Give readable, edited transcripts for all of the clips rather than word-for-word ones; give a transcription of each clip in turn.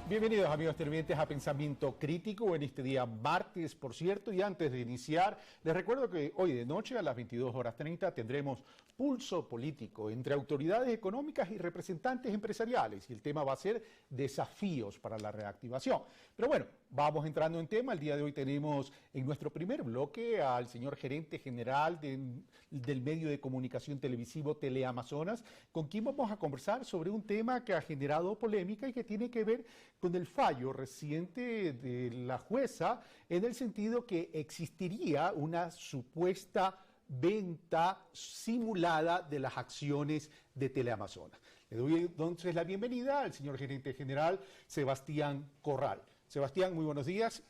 Bienvenidos amigos televidentes a Pensamiento Crítico en este día martes, por cierto, y antes de iniciar, les recuerdo que hoy de noche a las 22:30 tendremos Pulso Político entre autoridades económicas y representantes empresariales, y el tema va a ser desafíos para la reactivación. Pero bueno, vamos entrando en tema. El día de hoy tenemos en nuestro primer bloque al señor gerente general del medio de comunicación televisivo Teleamazonas, con quien vamos a conversar sobre un tema que ha generado polémica y que tiene que ver con el fallo reciente de la jueza, en el sentido que existiría una supuesta venta simulada de las acciones de Teleamazonas. Le doy entonces la bienvenida al señor gerente general Sebastián Corral. Sebastián, muy buenos días.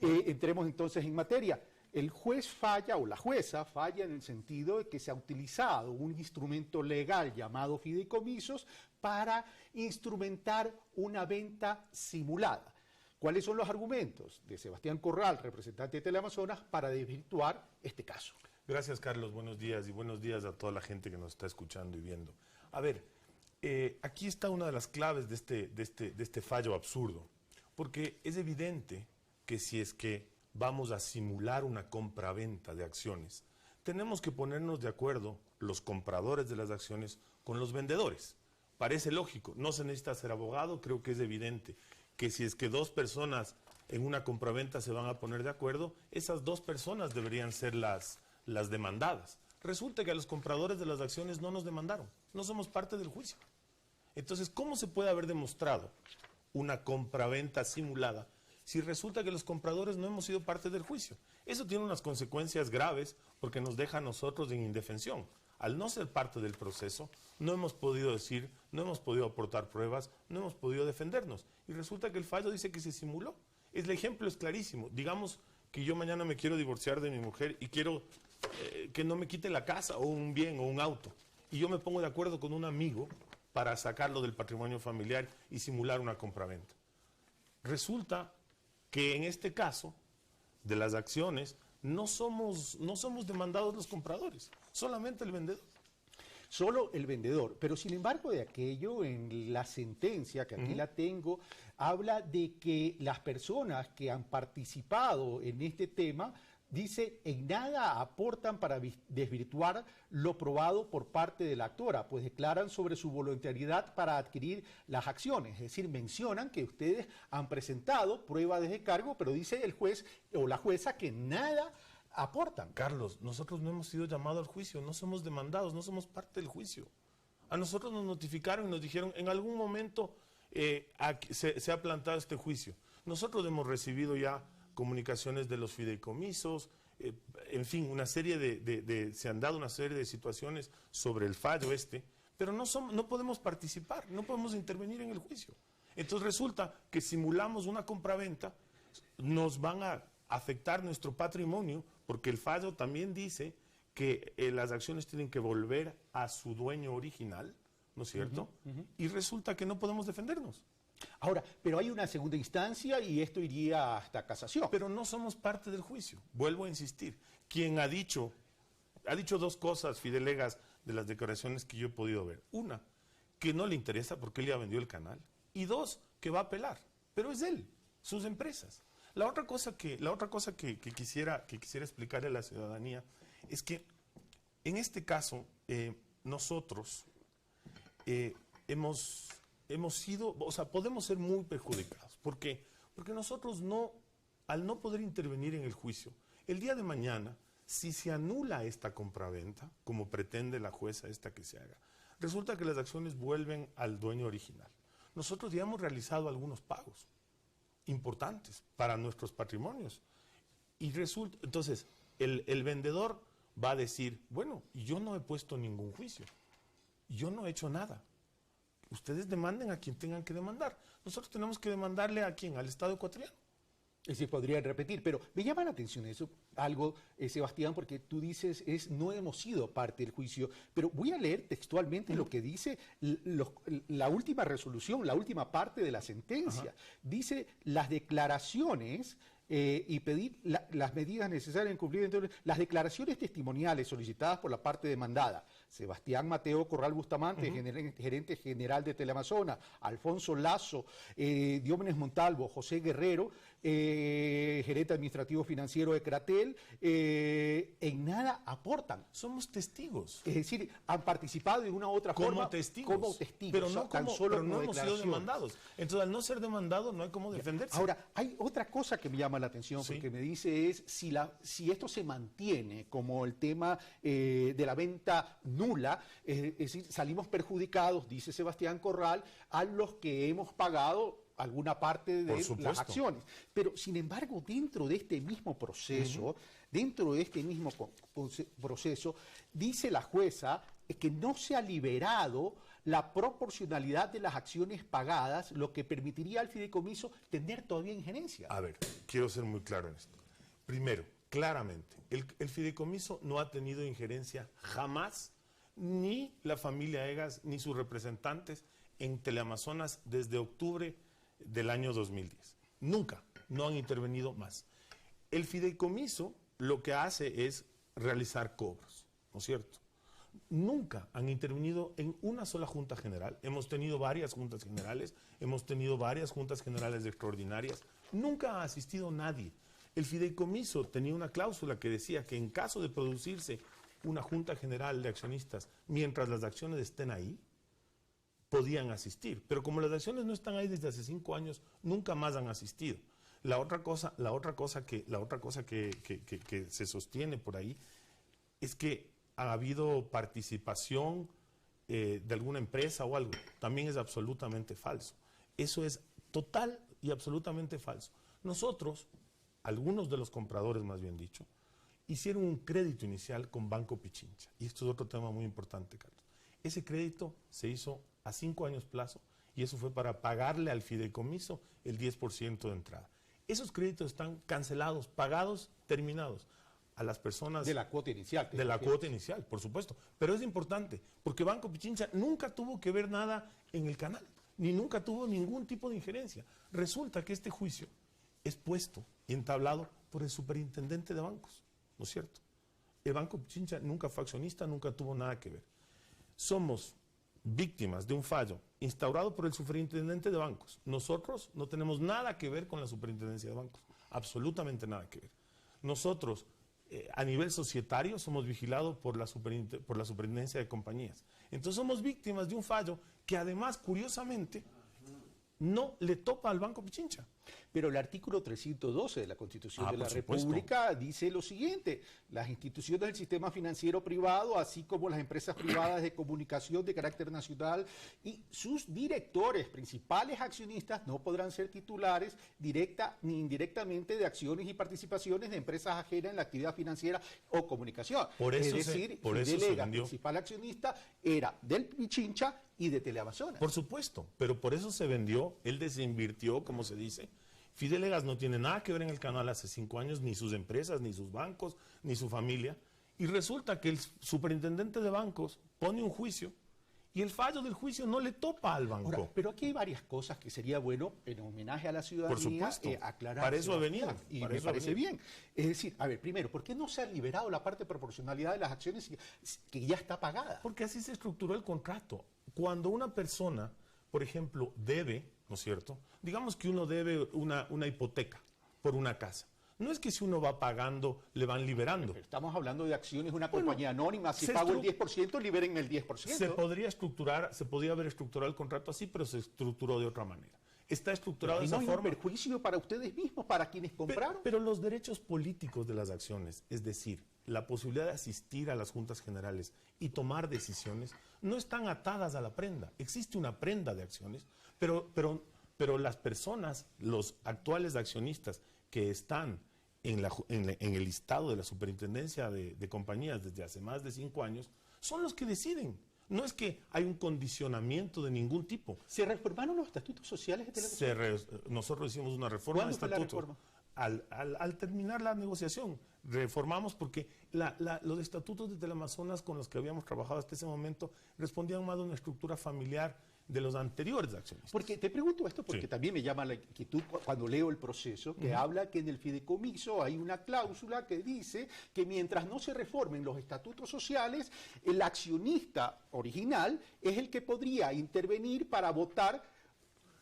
Entremos entonces en materia. El juez falla, o la jueza falla, en el sentido de que se ha utilizado un instrumento legal llamado fideicomisos para instrumentar una venta simulada. ¿Cuáles son los argumentos de Sebastián Corral, representante de Teleamazonas, para desvirtuar este caso? Gracias, Carlos. Buenos días, y buenos días a toda la gente que nos está escuchando y viendo. A ver, aquí está una de las claves de este fallo absurdo, porque es evidente que si es que vamos a simular una compra-venta de acciones, tenemos que ponernos de acuerdo los compradores de las acciones con los vendedores. Parece lógico, no se necesita ser abogado, creo que es evidente que si es que dos personas en una compraventa se van a poner de acuerdo, esas dos personas deberían ser las demandadas. Resulta que a los compradores de las acciones no nos demandaron, no somos parte del juicio. Entonces, ¿cómo se puede haber demostrado una compraventa simulada si resulta que los compradores no hemos sido parte del juicio? Eso tiene unas consecuencias graves porque nos deja a nosotros en indefensión. Al no ser parte del proceso, no hemos podido decir, no hemos podido aportar pruebas, no hemos podido defendernos. Y resulta que el fallo dice que se simuló. El ejemplo es clarísimo. Digamos que yo mañana me quiero divorciar de mi mujer y quiero que no me quite la casa o un bien o un auto. Y yo me pongo de acuerdo con un amigo para sacarlo del patrimonio familiar y simular una compraventa. Resulta que en este caso de las acciones no somos demandados los compradores, solamente el vendedor. Solo el vendedor, pero sin embargo de aquello en la sentencia, que aquí la tengo, habla de que las personas que han participado en este tema, dice, en nada aportan para desvirtuar lo probado por parte de la actora, pues declaran sobre su voluntariedad para adquirir las acciones. Es decir, mencionan que ustedes han presentado pruebas de descargo, pero dice el juez o la jueza que nada aportan. Carlos, nosotros no hemos sido llamados al juicio, no somos demandados, no somos parte del juicio. A nosotros nos notificaron y nos dijeron, en algún momento se ha plantado este juicio. Nosotros hemos recibido ya comunicaciones de los fideicomisos, en fin, una serie se han dado una serie de situaciones sobre el fallo pero no podemos participar, no podemos intervenir en el juicio. Entonces resulta que simulamos una compraventa, nos van a afectar nuestro patrimonio, porque el fallo también dice que las acciones tienen que volver a su dueño original, ¿no es cierto? Y resulta que no podemos defendernos. Ahora, pero hay una segunda instancia y esto iría hasta casación. Pero no somos parte del juicio. Vuelvo a insistir. Quien ha dicho dos cosas fidelegas de las declaraciones que yo he podido ver. Una, que no le interesa porque él ya vendió el canal. Y dos, que va a apelar. Pero es él, sus empresas. La otra cosa que quisiera explicarle a la ciudadanía es que en este caso nosotros hemos sido, o sea, podemos ser muy perjudicados. ¿Por qué? Porque nosotros al no poder intervenir en el juicio, el día de mañana, si se anula esta compraventa, como pretende la jueza que se haga, resulta que las acciones vuelven al dueño original. Nosotros ya hemos realizado algunos pagos importantes para nuestros patrimonios. Y resulta, entonces, el vendedor va a decir, bueno, yo no he puesto ningún juicio, yo no he hecho nada. Ustedes demanden a quien tengan que demandar. Nosotros tenemos que demandarle a quién, al Estado ecuatoriano. Es decir, podrían repetir, pero me llama la atención eso, algo, Sebastián, porque tú dices, no hemos sido parte del juicio, pero voy a leer textualmente lo que dice la última resolución, la última parte de la sentencia. Dice, las declaraciones y pedir las medidas necesarias en cumplir las declaraciones testimoniales solicitadas por la parte demandada. Sebastián Mateo Corral Bustamante, gerente general de Teleamazonas, Alfonso Lazo, Diómenes Montalvo, José Guerrero, gerente administrativo financiero de Cratel, en nada aportan. Somos testigos. Es decir, han participado de una u otra forma como testigos, pero no, tan solo pero no hemos sido declaraciones. demandados. Entonces, al no ser demandado, no hay cómo defenderse. Ahora, hay otra cosa que me llama la atención, porque me dice es si esto se mantiene como el tema de la venta nula, es decir, salimos perjudicados, dice Sebastián Corral, a los que hemos pagado alguna parte de las acciones. Pero, sin embargo, dentro de este mismo proceso, dice la jueza que no se ha liberado la proporcionalidad de las acciones pagadas, lo que permitiría al fideicomiso tener todavía injerencia. A ver, quiero ser muy claro en esto. Primero, claramente, el fideicomiso no ha tenido injerencia jamás, ni la familia Egas, ni sus representantes en Teleamazonas desde octubre del año 2010. Nunca, no han intervenido más. El fideicomiso lo que hace es realizar cobros, ¿no es cierto? Nunca han intervenido en una sola junta general. Hemos tenido varias juntas generales, hemos tenido varias juntas generales extraordinarias. Nunca ha asistido nadie. El fideicomiso tenía una cláusula que decía que en caso de producirse una junta general de accionistas, mientras las acciones estén ahí, podían asistir. Pero como las acciones no están ahí desde hace 5 años, nunca más han asistido. La otra cosa que se sostiene por ahí es que ha habido participación de alguna empresa o algo. También es absolutamente falso. Eso es total y absolutamente falso. Nosotros, algunos de los compradores más bien dicho, hicieron un crédito inicial con Banco Pichincha. Y esto es otro tema muy importante, Carlos. Ese crédito se hizo a 5 años plazo y eso fue para pagarle al fideicomiso el 10% de entrada. Esos créditos están cancelados, pagados, terminados a las personas... De la cuota inicial. De la cuota inicial, por supuesto. Pero es importante, porque Banco Pichincha nunca tuvo que ver nada en el canal, ni nunca tuvo ningún tipo de injerencia. Resulta que este juicio es puesto y entablado por el superintendente de bancos, ¿no es cierto? El Banco Pichincha nunca fue accionista, nunca tuvo nada que ver. Somos víctimas de un fallo instaurado por el superintendente de bancos. Nosotros no tenemos nada que ver con la superintendencia de bancos, absolutamente nada que ver. Nosotros, a nivel societario, somos vigilados por la superintendencia de compañías. Entonces somos víctimas de un fallo que además, curiosamente, no le topa al Banco Pichincha. Pero el artículo 312 de la Constitución de la República dice lo siguiente: las instituciones del sistema financiero privado, así como las empresas privadas de comunicación de carácter nacional y sus directores, principales accionistas, no podrán ser titulares directa ni indirectamente de acciones y participaciones de empresas ajenas en la actividad financiera o comunicación. Por eso es decir, Fidel Egas, principal accionista, era del Pichincha y de Teleamazonas. Por supuesto, pero por eso se vendió, él desinvirtió, como se dice. Fidel Egas no tiene nada que ver en el canal hace 5 años, ni sus empresas, ni sus bancos, ni su familia. Y resulta que el superintendente de bancos pone un juicio y el fallo del juicio no le topa al banco. Ahora, pero aquí hay varias cosas que sería bueno, en homenaje a la ciudadanía, aclarar. Para eso ha venido. Y me parece bien. Es decir, a ver, primero, ¿por qué no se ha liberado la parte de proporcionalidad de las acciones que ya está pagada? Porque así se estructuró el contrato. Cuando una persona, por ejemplo, debe, ¿no es cierto? Digamos que uno debe una hipoteca por una casa. No es que si uno va pagando, le van liberando. Pero estamos hablando de acciones de una compañía anónima. Si pago el 10%, liberen el 10%. Se podría haber estructurado el contrato así, pero se estructuró de otra manera. Está estructurado de esa forma. ¿No hay un perjuicio para ustedes mismos, para quienes compraron? Pero los derechos políticos de las acciones, es decir, la posibilidad de asistir a las juntas generales y tomar decisiones, no están atadas a la prenda. Existe una prenda de acciones, pero las personas, los actuales accionistas que están en el listado de la superintendencia de compañías desde hace más de 5 años, son los que deciden. No es que hay un condicionamiento de ningún tipo. ¿Se reformaron los estatutos sociales de Teleamazonas? Nosotros hicimos una reforma de estatutos. Al terminar la negociación, reformamos porque los estatutos de Teleamazonas con los que habíamos trabajado hasta ese momento respondían más a una estructura familiar de los anteriores accionistas. Porque te pregunto esto porque Sí. también me llama la inquietud cuando leo el proceso, que habla que en el fideicomiso hay una cláusula que dice que mientras no se reformen los estatutos sociales, el accionista original es el que podría intervenir para votar,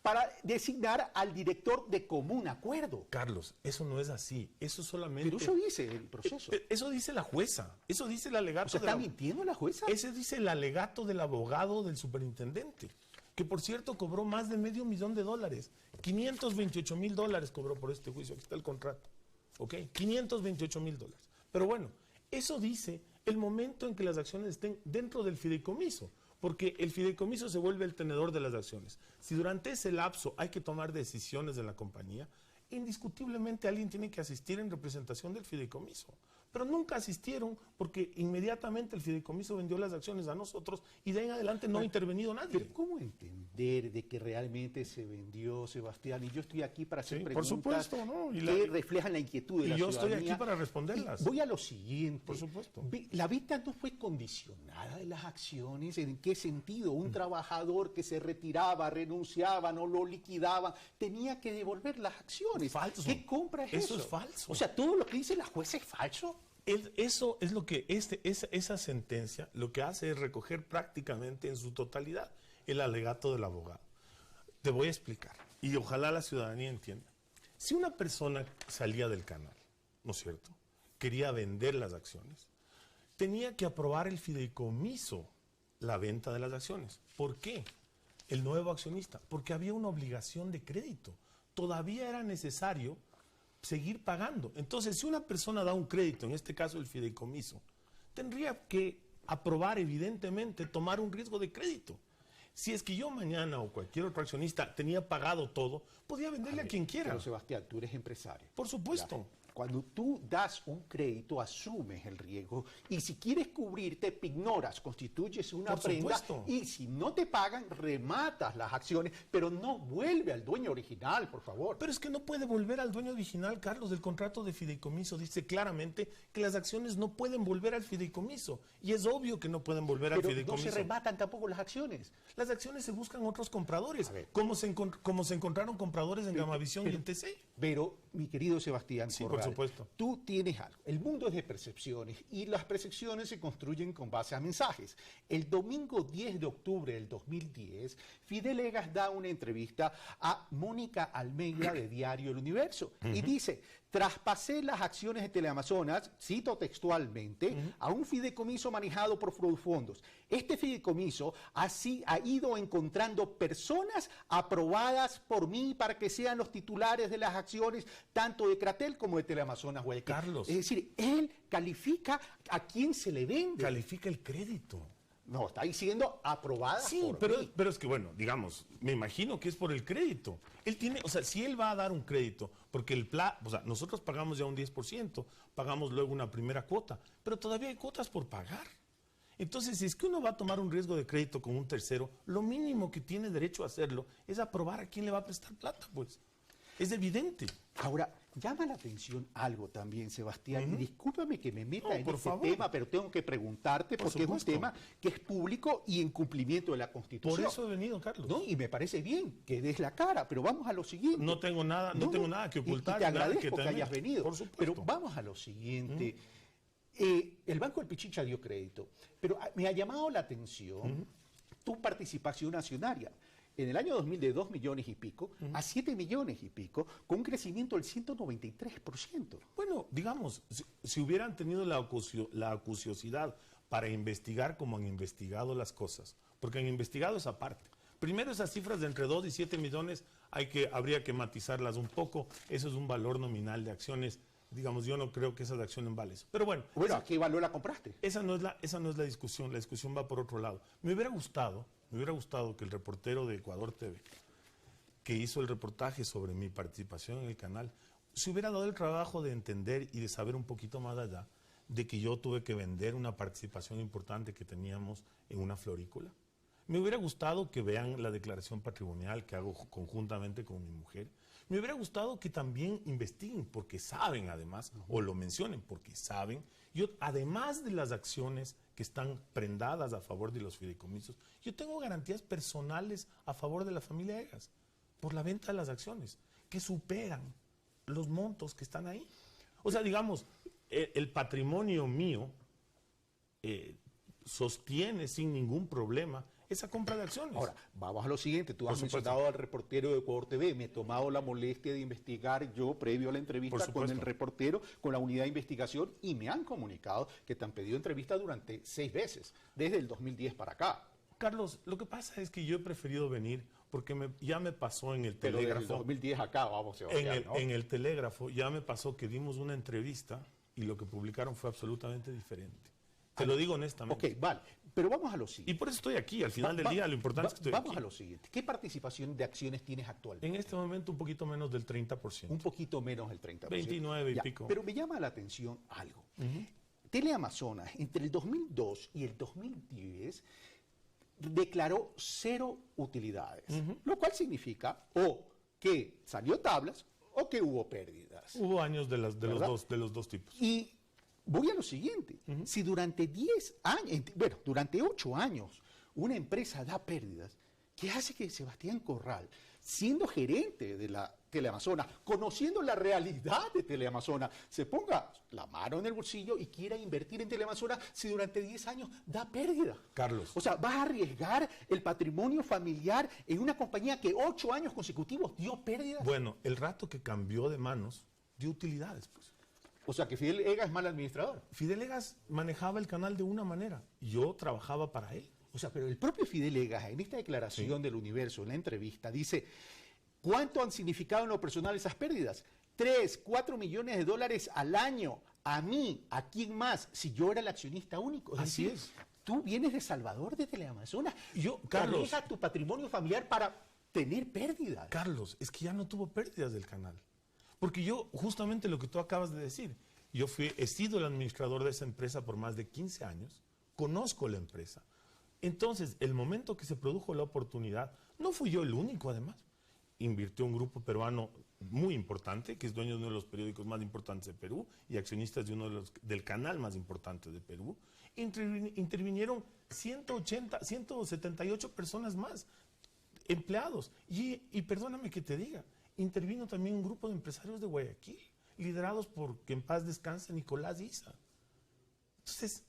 para designar al director de común acuerdo. Carlos, eso no es así. Eso solamente... Pero eso dice el proceso. Eso dice la jueza. Eso dice el alegato O sea, de ¿está la... mintiendo la jueza? Ese dice el alegato del abogado del superintendente, que por cierto cobró más de $500,000. $528,000 cobró por este juicio. Aquí está el contrato. ¿Ok? $528,000. Pero bueno, eso dice el momento en que las acciones estén dentro del fideicomiso, porque el fideicomiso se vuelve el tenedor de las acciones. Si durante ese lapso hay que tomar decisiones de la compañía, indiscutiblemente alguien tiene que asistir en representación del fideicomiso. Pero nunca asistieron porque inmediatamente el fideicomiso vendió las acciones a nosotros y de ahí en adelante no ha intervenido nadie. Pero ¿cómo entender de que realmente se vendió, Sebastián? Y yo estoy aquí para hacer Sí, por preguntas supuesto, ¿no? que reflejan la inquietud de la Y yo estoy ciudadanía. aquí para responderlas. Y voy a lo siguiente. Por supuesto. ¿La venta no fue condicionada de las acciones? ¿En qué sentido? Un trabajador que se retiraba, renunciaba, no lo liquidaba, tenía que devolver las acciones. Falso. ¿Qué compra es eso? Eso es falso. O sea, todo lo que dice la jueza es falso. Eso es lo que esa sentencia lo que hace es recoger prácticamente en su totalidad el alegato del abogado. Te voy a explicar y ojalá la ciudadanía entienda. Si una persona salía del canal, ¿no es cierto?, quería vender las acciones, tenía que aprobar el fideicomiso la venta de las acciones. ¿Por qué? El nuevo accionista, porque había una obligación de crédito. Todavía era necesario seguir pagando. Entonces, si una persona da un crédito, en este caso el fideicomiso, tendría que aprobar evidentemente tomar un riesgo de crédito. Si es que yo mañana o cualquier otro accionista tenía pagado todo, podía venderle a quien quiera. Pero Sebastián, tú eres empresario. Por supuesto. Cuando tú das un crédito, asumes el riesgo y si quieres cubrirte, te ignoras, constituyes una Por prenda supuesto. y si no te pagan, rematas las acciones, pero no vuelve al dueño original, por favor. Pero es que no puede volver al dueño original, Carlos. Del contrato de fideicomiso dice claramente que las acciones no pueden volver al fideicomiso. Y es obvio que no pueden volver al Pero no fideicomiso. se rematan tampoco las acciones. Las acciones se buscan otros compradores, A ver. como se encontraron compradores en Gamavisión y en TC. Pero, mi querido Sebastián Sí, por Corral, supuesto. tú tienes algo. El mundo es de percepciones y las percepciones se construyen con base a mensajes. El domingo 10 de octubre del 2010, Fidel Egas da una entrevista a Mónica Almeida de Diario El Universo y dice: traspasé las acciones de Teleamazonas, cito textualmente, a un fideicomiso manejado por Fondos. Este fideicomiso así ha ido encontrando personas aprobadas por mí para que sean los titulares de las acciones tanto de Cratel como de Teleamazonas Huelque. Carlos. Es decir, él califica a quién se le vende. Califica el crédito. No, está diciendo aprobada Sí, por mí. pero es que, bueno, digamos, me imagino que es por el crédito. Él tiene, o sea, si él va a dar un crédito, porque o sea, nosotros pagamos ya un 10%, pagamos luego una primera cuota, pero todavía hay cuotas por pagar. Entonces, si es que uno va a tomar un riesgo de crédito con un tercero, lo mínimo que tiene derecho a hacerlo es aprobar a quién le va a prestar plata, pues. Es evidente. Ahora, llama la atención algo también, Sebastián, y discúlpame que me meta No, en por este favor. tema, pero tengo que preguntarte Por porque supuesto. es un tema que es público y en cumplimiento de la Constitución. Por eso he venido, Carlos. ¿No? Y me parece bien que des la cara, pero vamos a lo siguiente. No tengo nada, no tengo nada que ocultar. Y te nada agradezco que temer. hayas venido. Por supuesto. Pero vamos a lo siguiente. El Banco del Pichincha dio crédito, pero me ha llamado la atención tu participación accionaria. En el año 2000 de 2 millones y pico a 7 millones y pico, con un crecimiento del 193%. Bueno, digamos, si hubieran tenido la acuciosidad para investigar como han investigado las cosas, porque han investigado esa parte. Primero, esas cifras de entre 2 y 7 millones habría que matizarlas un poco. Eso es un valor nominal de acciones. Digamos, yo no creo que esas acciones valen eso. Pero bueno, Bueno, ¿a qué valor la compraste? esa no es la discusión va por otro lado. Me hubiera gustado que el reportero de Ecuador TV, que hizo el reportaje sobre mi participación en el canal, se hubiera dado el trabajo de entender y de saber un poquito más allá de que yo tuve que vender una participación importante que teníamos en una florícola. Me hubiera gustado que vean la declaración patrimonial que hago conjuntamente con mi mujer. Me hubiera gustado que también investiguen, porque saben además, o lo mencionen, porque saben Yo, además de las acciones que están prendadas a favor de los fideicomisos, yo tengo garantías personales a favor de la familia Egas por la venta de las acciones, que superan los montos que están ahí. O sea, digamos, el patrimonio mío sostiene sin ningún problema esa compra de acciones. Ahora, vamos a lo siguiente. Tú has mencionado al reportero de Ecuador TV. Me he tomado la molestia de investigar yo, previo a la entrevista, con el reportero, con la unidad de investigación, y me han comunicado que te han pedido entrevista durante 6 veces, desde el 2010 para acá. Carlos, lo que pasa es que yo he preferido venir porque ya me pasó en el Pero Telégrafo. desde el 2010 acá, vamos a ver, en el Telégrafo ya me pasó que dimos una entrevista y lo que publicaron fue absolutamente diferente. Te lo digo honestamente. Ok, vale. Pero vamos a lo siguiente. Y por eso estoy aquí. Al final del día, lo importante es que estoy aquí. Vamos a lo siguiente. ¿Qué participación de acciones tienes actualmente? En este momento un poquito menos del 30%. Un poquito menos del 30%. 29 y pico. Pero me llama la atención algo. Teleamazonas, entre el 2002 y el 2010, declaró 0 utilidades. Lo cual significa o que salió tablas o que hubo pérdidas. Hubo años de los dos tipos. Y voy a lo siguiente. Si durante 10 años, bueno, durante 8 años, una empresa da pérdidas, ¿qué hace que Sebastián Corral, siendo gerente de la Teleamazonas, conociendo la realidad de Teleamazonas, se ponga la mano en el bolsillo y quiera invertir en Teleamazonas si durante 10 años da pérdida? Carlos. O sea, ¿vas a arriesgar el patrimonio familiar en una compañía que 8 años consecutivos dio pérdidas? Bueno, el rato que cambió de manos, dio utilidades, pues. O sea, que Fidel Egas es mal administrador. Fidel Egas manejaba el canal de una manera. Yo trabajaba para él. O sea, pero el propio Fidel Egas, en esta declaración del Universo, en la entrevista, dice, ¿cuánto han significado en lo personal esas pérdidas? 3, 4 millones de dólares al año. A mí, ¿a quién más? Si yo era el accionista único. Así es. Tú vienes de Salvador, de Teleamazonas. Yo, Carlos. Manejas tu patrimonio familiar para tener pérdidas. Carlos, es que ya no tuvo pérdidas del canal. Porque yo, justamente lo que tú acabas de decir, he sido el administrador de esa empresa por más de 15 años, conozco la empresa. Entonces, el momento que se produjo la oportunidad, no fui yo el único además. Invirtió un grupo peruano muy importante, que es dueño de uno de los periódicos más importantes de Perú y accionistas de del canal más importante de Perú. Intervinieron 178 personas más, empleados. Y perdóname que te diga, intervino también un grupo de empresarios de Guayaquil, liderados por, que en paz descanse, Nicolás Issa. Entonces,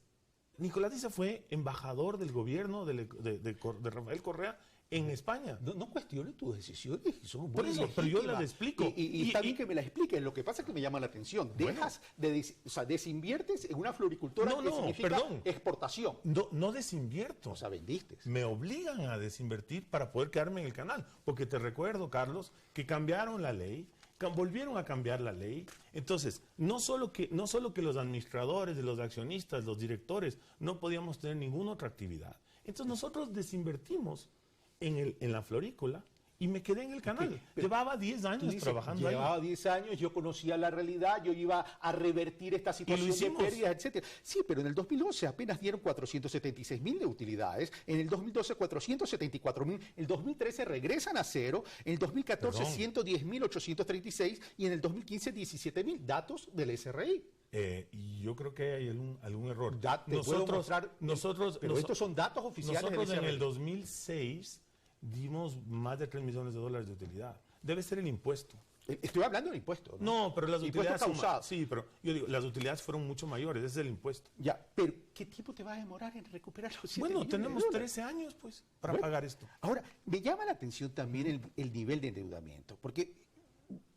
Nicolás Issa fue embajador del gobierno de Rafael Correa en España. No cuestione tus decisiones, son por eso, pero yo las explico. Y está bien que me las expliques. Lo que pasa es que me llama la atención. Dejas desinviertes en una floricultura que significa exportación. No desinvierto. O sea, vendiste. Me obligan a desinvertir para poder quedarme en el canal. Porque te recuerdo, Carlos, que cambiaron la ley, volvieron a cambiar la ley. Entonces, no solo que los administradores, los accionistas, los directores, no podíamos tener ninguna otra actividad. Entonces, nosotros desinvertimos en la florícola y me quedé en el canal. Llevaba 10 años trabajando ahí. Llevaba 10 años, yo conocía la realidad, yo iba a revertir esta situación de pérdidas, etc. Sí, pero en el 2011 apenas dieron 476.000 de utilidades, en el 2012 474.000, en el 2013 regresan a 0, en el 2014 110.836 y en el 2015 17.000, datos del SRI. Y yo creo que hay algún error. Pero estos son datos oficiales. Nosotros en el 2006 dimos más de 3 millones de dólares de utilidad. Debe ser el impuesto. Estoy hablando del impuesto. No, pero las utilidades sí, pero yo digo, las utilidades fueron mucho mayores, ese es el impuesto. Ya, pero ¿qué tiempo te va a demorar en recuperar los 7 millones tenemos 13 años, pues, para pagar esto. Ahora, me llama la atención también el nivel de endeudamiento, porque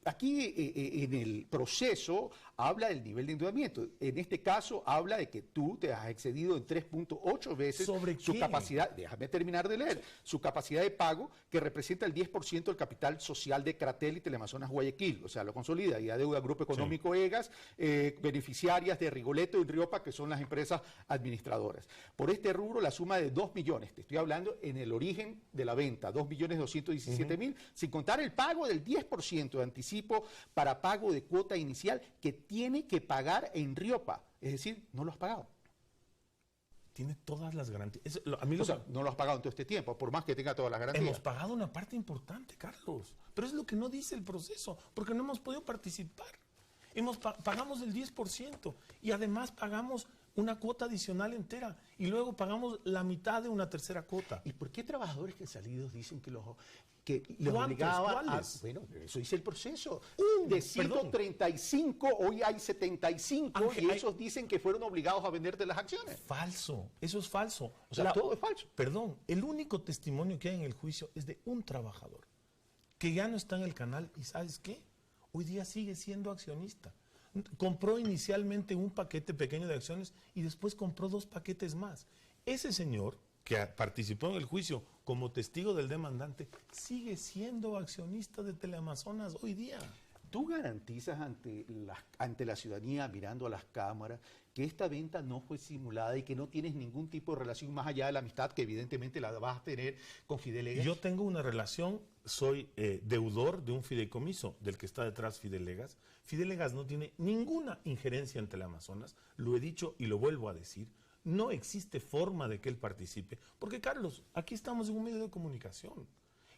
aquí en el proceso habla del nivel de endeudamiento. En este caso habla de que tú te has excedido en 3.8 veces su capacidad, déjame terminar de leer, su capacidad de pago, que representa el 10% del capital social de Cratel y Teleamazonas Guayaquil, o sea, lo consolida, y adeuda Grupo Económico Egas, beneficiarias de Rigoletto y Riopa, que son las empresas administradoras. Por este rubro, la suma de 2 millones, te estoy hablando en el origen de la venta, 2.217.000, sin contar el pago del 10% de anticipo para pago de cuota inicial que tiene que pagar en Riopa. Es decir, no lo has pagado. Tiene todas las garantías. No lo has pagado en todo este tiempo, por más que tenga todas las garantías. Hemos pagado una parte importante, Carlos. Pero es lo que no dice el proceso, porque no hemos podido participar. Pagamos el 10% y además pagamos una cuota adicional entera y luego pagamos la mitad de una tercera cuota. ¿Y por qué trabajadores que salidos dicen que los obligaba a... Bueno, eso dice el proceso. De 135, hoy hay 75, Ángel, y esos dicen que fueron obligados a venderte las acciones. Falso, eso es falso. O sea, todo es falso. Perdón, el único testimonio que hay en el juicio es de un trabajador que ya no está en el canal y ¿sabes qué? Hoy día sigue siendo accionista. Compró inicialmente un paquete pequeño de acciones y después compró 2 paquetes más. Ese señor que participó en el juicio como testigo del demandante sigue siendo accionista de Teleamazonas hoy día. ¿Tú garantizas ante la ciudadanía, mirando a las cámaras, que esta venta no fue simulada y que no tienes ningún tipo de relación más allá de la amistad que evidentemente la vas a tener con Fidelegas? Yo tengo una relación, soy deudor de un fideicomiso del que está detrás Fidelegas. Fidelegas no tiene ninguna injerencia en Teleamazonas, lo he dicho y lo vuelvo a decir. No existe forma de que él participe, porque Carlos, aquí estamos en un medio de comunicación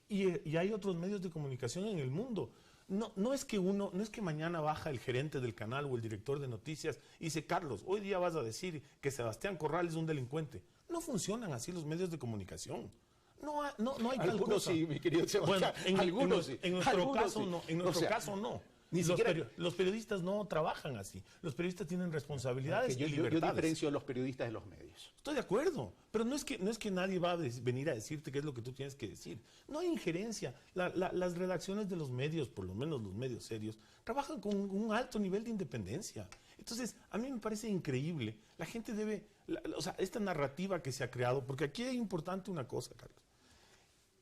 y hay otros medios de comunicación en el mundo. No es que mañana baja el gerente del canal o el director de noticias y dice, Carlos, hoy día vas a decir que Sebastián Corral es un delincuente. No funcionan así los medios de comunicación. No hay tal algunos cosa. Sí, mi querido Sebastián. Bueno, algunos sí. En nuestro caso sí. no. En nuestro caso no. Los periodistas no trabajan así. Los periodistas tienen responsabilidades y libertades. Yo diferencio a los periodistas de los medios. Estoy de acuerdo, pero no es que nadie va a venir a decirte qué es lo que tú tienes que decir. No hay injerencia. Las redacciones de los medios, por lo menos los medios serios, trabajan con un alto nivel de independencia. Entonces, a mí me parece increíble. La gente debe... esta narrativa que se ha creado, porque aquí es importante una cosa, Carlos.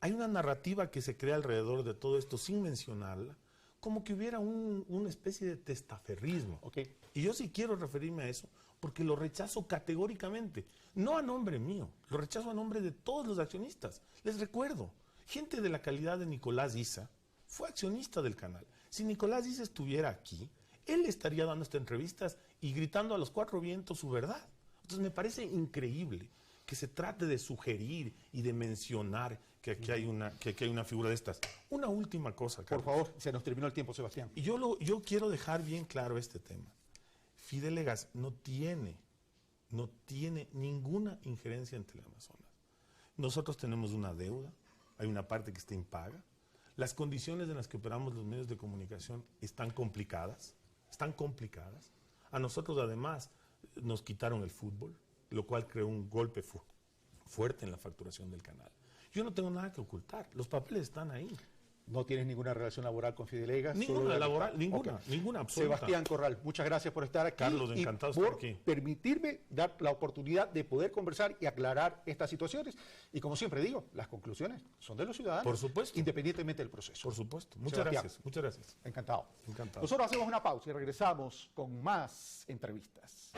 Hay una narrativa que se crea alrededor de todo esto sin mencionarla, como que hubiera una especie de testaferrismo. Okay. Y yo sí quiero referirme a eso, porque lo rechazo categóricamente. No a nombre mío, lo rechazo a nombre de todos los accionistas. Les recuerdo, gente de la calidad de Nicolás Issa fue accionista del canal. Si Nicolás Issa estuviera aquí, él estaría dando estas entrevistas y gritando a los 4 vientos su verdad. Entonces me parece increíble que se trate de sugerir y de mencionar que aquí hay una figura de estas. Una última cosa, Carlos. Por favor, se nos terminó el tiempo, Sebastián. Y yo quiero dejar bien claro este tema. Fidelegas no tiene ninguna injerencia en Teleamazonas. Nosotros tenemos una deuda, hay una parte que está impaga. Las condiciones en las que operamos los medios de comunicación están complicadas. A nosotros, además, nos quitaron el fútbol, lo cual creó un golpe fuerte en la facturación del canal. Yo no tengo nada que ocultar, los papeles están ahí. ¿No tienes ninguna relación laboral con Fidelegas? Ninguna laboral, ninguna absoluta. Sebastián Corral, muchas gracias por estar aquí. Carlos, encantado de estar aquí. Permitirme dar la oportunidad de poder conversar y aclarar estas situaciones. Y como siempre digo, las conclusiones son de los ciudadanos. Por supuesto. Independientemente del proceso. Por supuesto. Muchas gracias. Encantado. Nosotros hacemos una pausa y regresamos con más entrevistas.